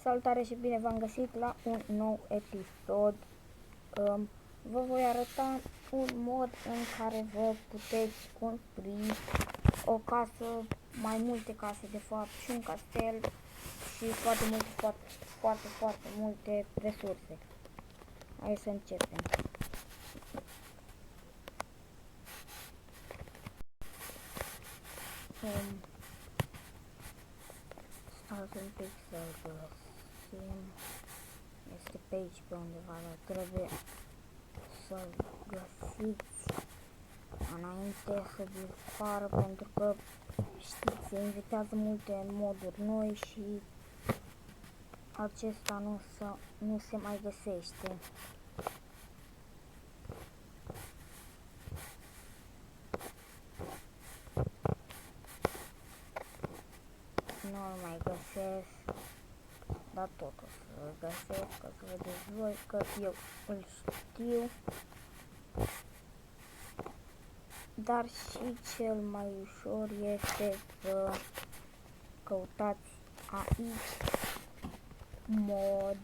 Salutare și bine v-am găsit la un nou episod. Vă voi arăta un mod în care vă puteți construi o casă, mai multe case de fapt, și un castel și foarte multe resurse. Hai să începem. Stați un pic să-l găsim. Este pe aici pe undeva, dar trebuie să-l găsiți înainte să dispară, pentru că știți, se invitează multe moduri noi și acesta nu se mai găsește. Nu îl mai găsesc, dar tot o să-l găsesc, ca să vedeți voi că eu îl știu. Dar și cel mai ușor este să căutați aici mod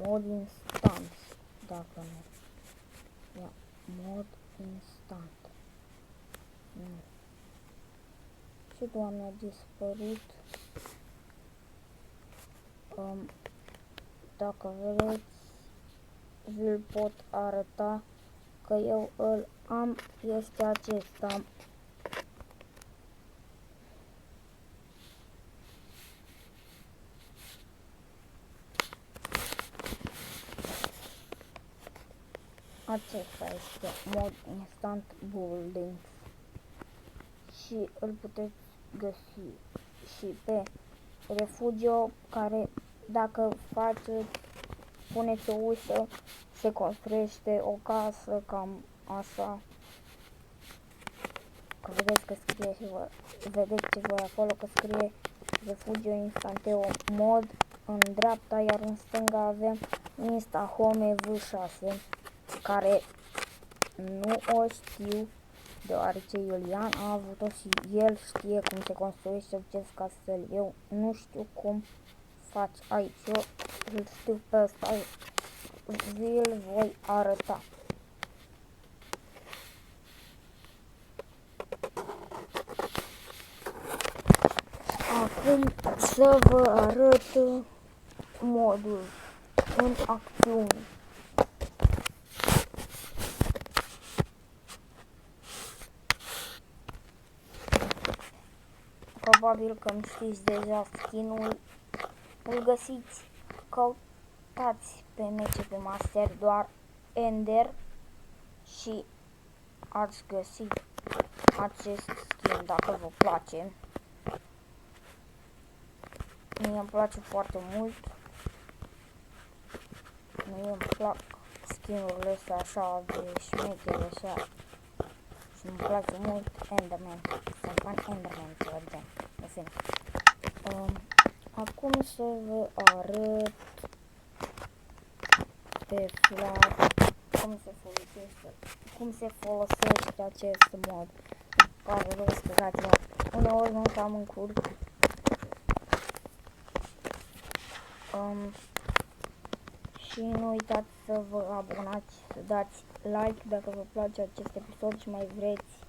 mod instant, dacă nu. Ia, mod instant. Nu. Și doamne, a dispărut. Dacă vreți, vi-l pot arăta că eu îl am, este acesta. Acesta este mod instant building și îl puteți găsi și pe Refugio, care dacă puneți o ușă, se construiește o casă cam așa. Că vedeți că scrie și vedeți și voi acolo că scrie Refugio Instanteo mod în dreapta, iar în stânga avem Insta Home V6, care nu o știu, deoarece Iulian a avut-o și el știe cum se construiește acest castel. Eu nu știu cum faci aici, eu îl știu pe ăsta, vi-l voi arăta. Acum să vă arăt modul în acțiune. Probabil că îmi știți deja skin-ul, îl găsiți, căutați pe MCP Master doar Ender și ați găsit acest skin dacă vă place. Mie îmi place foarte mult, mie îmi plac skin-urile astea așa de șmechere așa și îmi place mult Enderman, sunt fan Enderman, în fine. Acum să vă arăt pe flat cum se folosește acest mod. Pare rău, scuzați-mă, uneori nu cam încurc. Și nu uitați să vă abonați, să dați like dacă vă place acest episod și mai vreți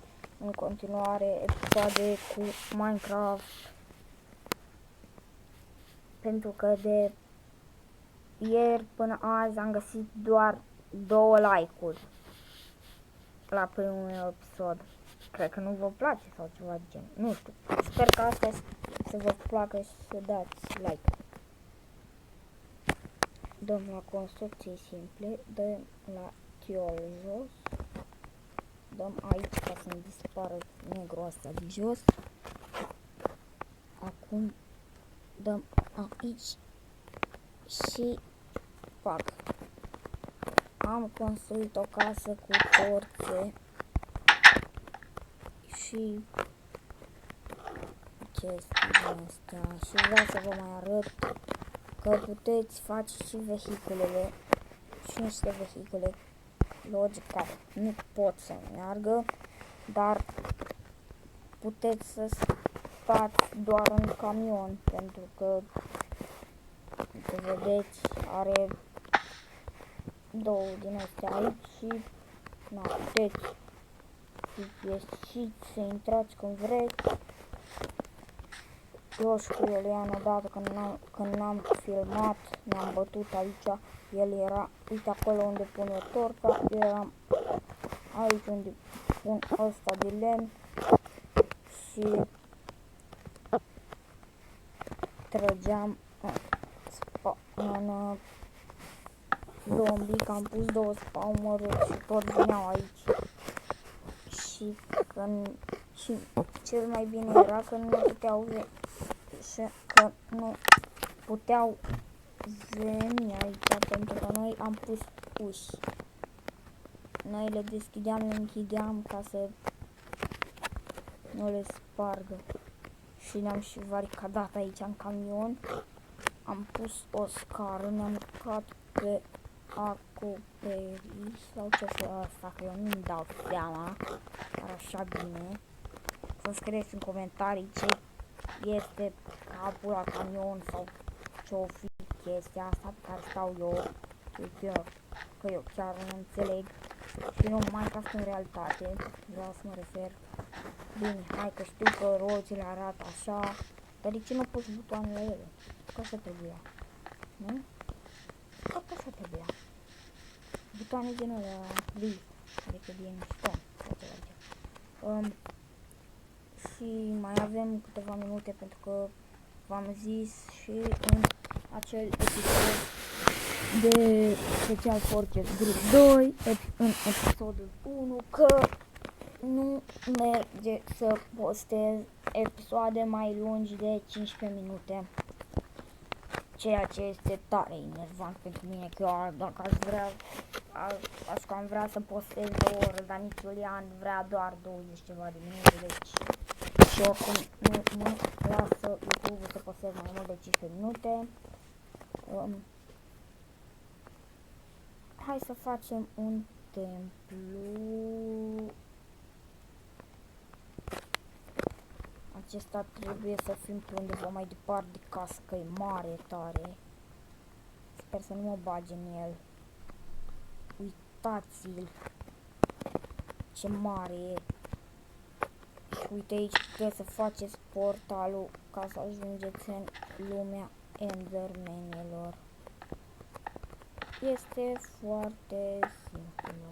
în continuare episoade cu Minecraft, pentru că de ieri până azi am găsit doar 2 like-uri la primul episod. Cred că nu vă place sau ceva de gen, nu știu. Sper că astea să vă placă și să dați like. Dăm la construcții simple, dăm la tiol jos, dăm aici ca să-mi dispară negru ăsta de jos. Acum dăm aici și fac. Am construit o casă cu forțe și chestiile astea. Și vreau să vă mai arăt că puteți face și vehiculele și niște vehicule logic care nu pot să meargă, dar puteți să stați doar în camion, pentru că vedeți, are două din astea aici și na, puteți să ieșiți, să intrați când vreți. Eu și cu Iulian odată când n-am filmat, ne-am bătut aici, el era, uite acolo unde pun eu torța, eu eram aici unde pun ăsta de lemn și trăgeam în zombie, că am pus două spawner-uri și tot veneau aici. Și cel mai bine era că nu puteau veni aici, pentru că noi am pus uși. Noi le deschideam, le închideam ca să nu le spargă. Și ne-am și varicadat aici în camion. Am pus o scară, ne-am urcat pe acoperiș sau ce fă asta, că eu nu-mi dau seama, dar așa bine. Să scrieți în comentarii ce este capul la camion sau ce-o fi chestia asta pe care stau eu, că eu chiar nu înțeleg. Și nu Minecraft în realitate, vreau să mă refer. Bine, hai că știu că roțile arată așa, dar de ce nu pus butoane la ele? Că așa trebuia, nu? Că așa trebuia. Butoane din alea vii, adică din stone, sau ceva de genul. Și mai avem câteva minute pentru că v-am zis și în acel episod de Special Forces Group 2, în episodul 1, că nu merge să postez episoade mai lungi de 15 minute. Ceea ce este tare enervant pentru mine, că eu dacă aș cam vrea să postez de o oră, dar nici Iulian vrea doar 20 ceva de minute, deci și oricum nu lasă YouTube să postez mai mult de 15 minute. Hai să facem un templu. Acesta trebuie să fim pe undeva mai departe de casă, că e mare tare. Sper să nu mă bage în el. Uitați-l ce mare e. Și uite aici trebuie să faceți portalul ca să ajungeți în lumea Endermenilor. Este foarte simplu.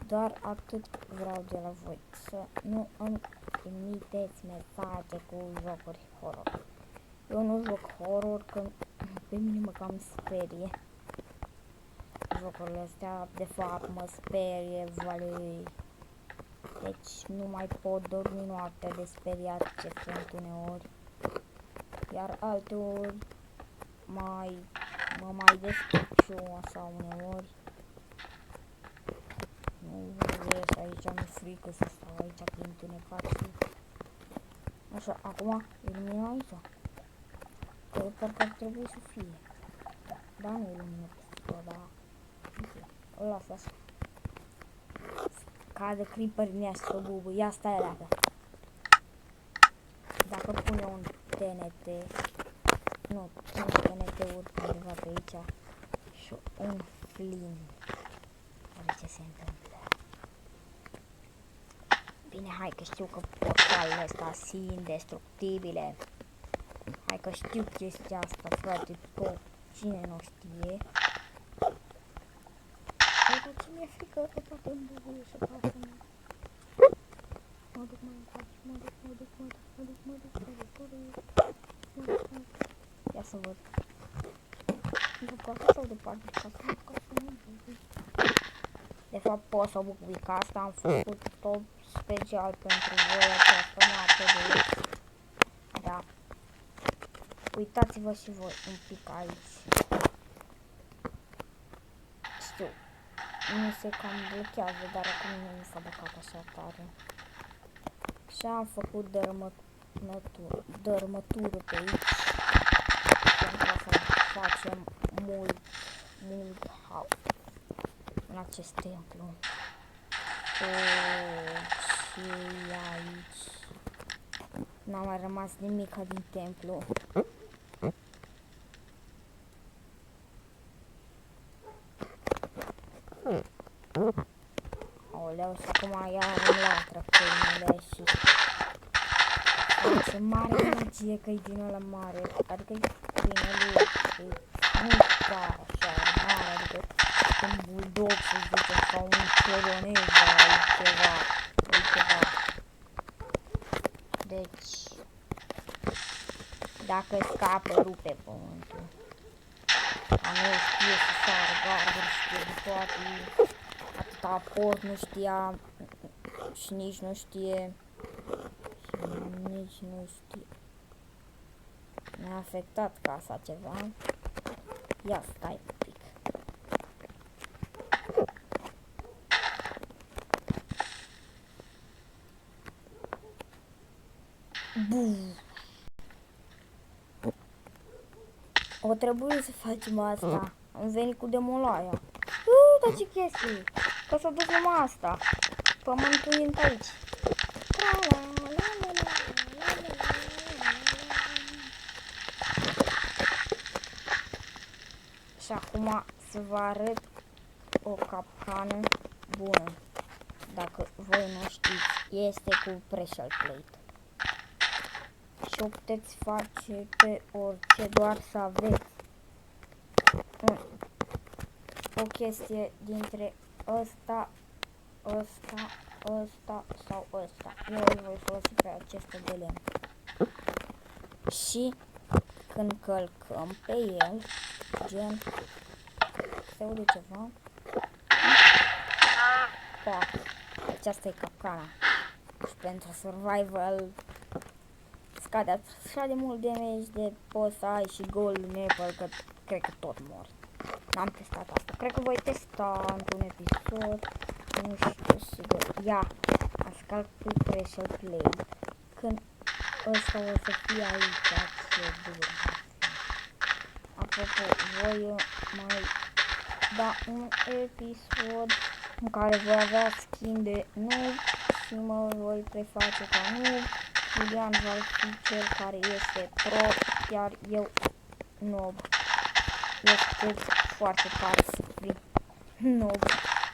Doar atât vreau de la voi, să nu îmi trimiteți mesaje cu jocuri horror. Eu nu joc horror, că pe mine mă cam sperie. Jocurile astea, de fapt, mă sperie, valui. Deci nu mai pot dormi noaptea de speriat ce sunt uneori. Iar alteori mă mai descurciu așa uneori. Nu ies aici, mi-e frică să stau aici prin întunecat și... Așa, acum iluminăm aici. Că parcă ar trebui să fie. Da, nu ilumină peste tot, dar... Îl las așa. Cade creeper din ea și o bubă. Ia stai dacă. Dacă pun eu un TNT... Nu, 5 TNT-uri undeva pe aici. Și un flint. Oare ce se întâmplă? Bine, hai că știu că portalele astea sunt indestructibile. Hai că știu chestia asta, frate, tot cine nu știe. Dar ce mi-e frică că poate îmi bubuie să facă. Mă duc mai încoace, mă duc. Ia să văd. Nu poate sau departe, ca să nu bubuie. De fapt pot să bucui, că asta am făcut tot special pentru voi această noapte de aici. Da. Uitați-vă și voi un pic aici. Știu. mi se cam blochează, dar acum nu mi s-a blocat așa tare. Și am făcut dărâmătură pe aici pentru să facem mult haos în acest templu. Și aici n-a mai rămas nimica din templu. Aoleu, și acum iar îmi latră câinele și face mare energie că e din ăla mare, adică câinele nu pare așa mare, adică un bulldog, să zicem, sau un polonez sau ceva. Deci, dacă scapă, rupe pământul. A nu știe să sară garduri, știe de toate, atâta aport nu știa și nici nu știe. Ne-a afectat casa ceva. Ia stai un pic. Bum. O trebuie să facem asta. Am venit cu demolarea. Dar ce chestii? Că s-a dus numai asta. Pământul e aici. Și acum să vă arăt o capcană bună. Dacă voi nu știți, este cu pressure plate. Și o puteți face pe orice, doar să aveți o chestie dintre ăsta sau ăsta. Eu îl voi folosi pe acesta de lemn. Și când călcăm pe el, gen, se aude ceva? Aceasta e capcana. Și pentru survival scade așa de mult damage de poți să ai și golden apple, că cred că tot mor. N-am testat asta. Cred că voi testa într-un episod. Nu știu sigur. Ia, aș calcul pressure plate. Când ăsta o să fie aici, ce dur. Apropo, voi mai da un episod în care voi avea skin de noob și mă voi preface ca noob. Julian va fi cel care este pro, iar eu noob. Este foarte tare să fii noob,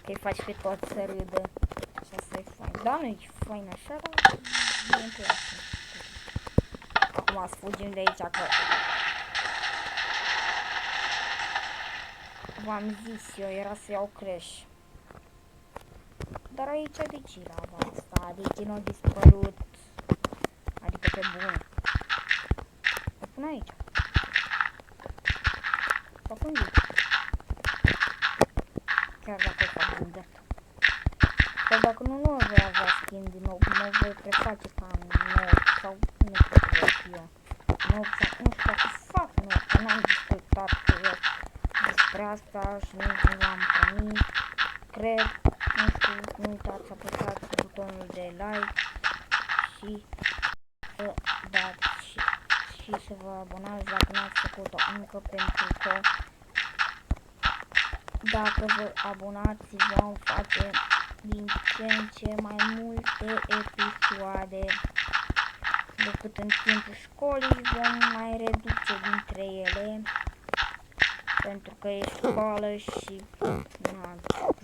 că îi faci pe toți să râdă și asta e fain. Da, nu e fain așa, dar nu-mi place. Acum să fugim de aici, că v-am zis eu, era să iau crash. Dar aici de ce era asta? De ce nu a dispărut? Adică pe bun. O pun aici. Sau cum zic? Chiar dacă o fac din drept. Sau dacă nu voi avea skin din nou, mă voi preface ca nou. Sau nu știu că voi fi eu. Nou sau nu știu dacă fac nou, că n-am discutat cu el despre asta și nici nu am primit. Cred, nu știu, nu uitați să apăsați butonul de like și să dați și să vă abonați dacă n-ați făcut-o încă, pentru că dacă vă abonați vom face din ce în ce mai multe episoade decât în timpul școlii, vom mai reduce dintre ele pentru că e școală și na,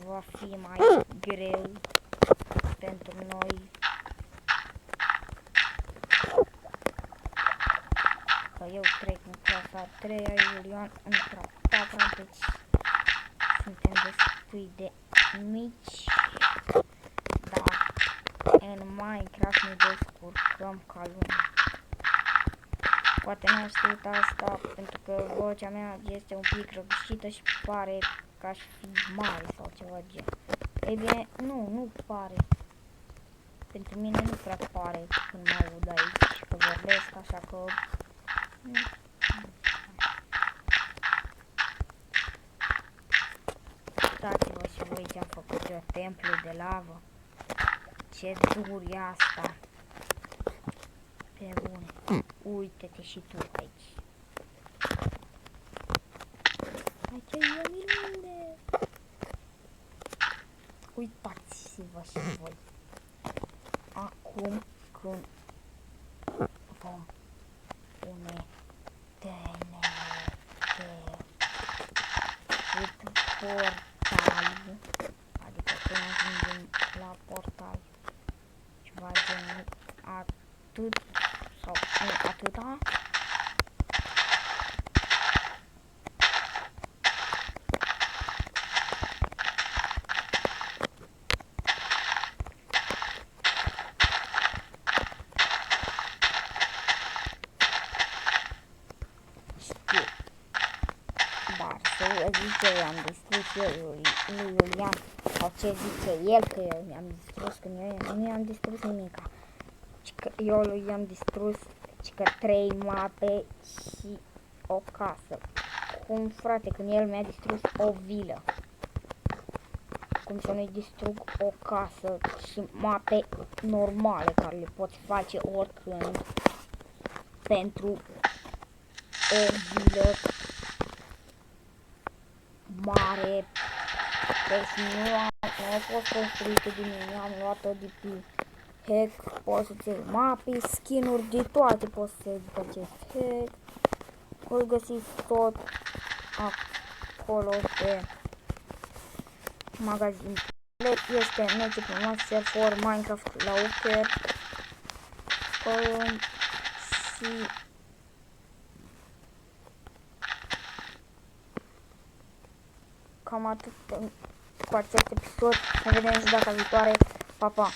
va fi mai greu pentru noi. Că eu trec în clasa a 3-a, Iulian într-a 4-a, deci suntem destui de mici, dar în Minecraft ne descurcăm ca lumea. Poate n-am știut asta pentru că vocea mea este un pic răgușită și pare că aș fi mare sau ceva gen. Ei bine, nu pare. Pentru mine nu prea pare când mă aud aici că vorbesc, așa că... Dați-vă și voi ce-am lângă templu de lavă. Ce dur e asta. Pe bune. Uite-te și tu aici. Aici e minune. Uitați-vă și voi. Acum când vom pune tenele de portal, adică când ajungem la portal, ceva genul atât sau nu atâta. Dar să zice, eu am distrus eu lui Iulian, sau ce zice el că eu mi-am distrus, când eu nu i-am distrus nimica. Eu lui i-am distrus că 3 mape și o casă. Cum, frate, când el mi-a distrus o vilă? Cum să nu-i distrug o casă și mape normale care le poți face oricând pentru o vilă mare. Deci nu a fost construită de mine, am luat-o de pe hack, poți să-ți iei mape, skin-uri de toate, poți să iei după acest hack. O găsiți tot acolo pe magazin. Este Master for Minecraft la Uker. Și cam atât cu acest episod. Ne vedem și data viitoare. Pa, pa!